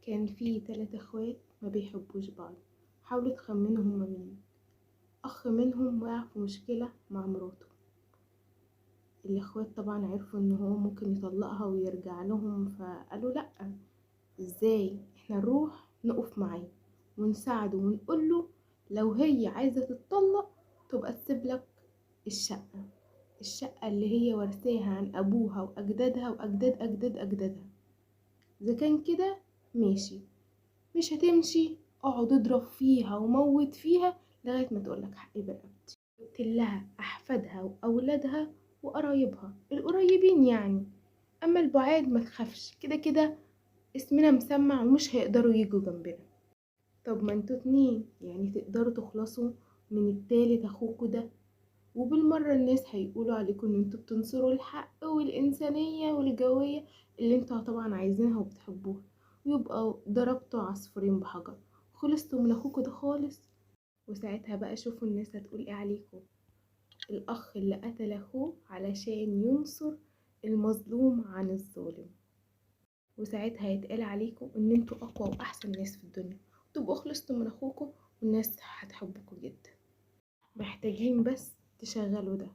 كان في 3 اخوات ما بيحبوش بعض. حاولوا تخمنوا هما مين. اخ منهم وقع في مشكلة مع مراته. الاخوات طبعا عرفوا ان هو ممكن يطلقها ويرجع لهم، فقالوا لا، ازاي، احنا نروح نقف معاه ونساعده ونقول له لو هي عايزة تتطلق تبقى تسيب لك الشقة اللي هي ورثاها عن ابوها واجدادها واجداد اجداد اجدادها. اذا كان كده ماشي، مش هتمشي اقعد اضرب فيها وموت فيها لغاية ما تقولك حقي برقبتي. قلت لها احفادها واولادها وقرايبها القريبين يعني، اما البعاد ما تخافش، كده كده اسمنا مسمع ومش هيقدروا يجوا جنبنا. طب ما انتوا 2 يعني تقدروا تخلصوا من التالت اخوكوا ده، وبالمرة الناس هيقولوا عليكم ان انتوا بتنصروا الحق والإنسانية والجوية اللي انتوا طبعا عايزينها وبتحبوها، ويبقى ضربتوا عصفورين بحجر، خلصتوا من اخوكوا ده خالص. وساعتها بقى شوفوا الناس هتقول ايه عليكم. الأخ اللي قتل أخوه علشان ينصر المظلوم عن الظالم. وساعتها هيتقال عليكم ان انتوا اقوى واحسن ناس في الدنيا، تبقوا خلصتوا من اخوكم والناس هتحبكم جدا. محتاجين بس تشغلوا ده.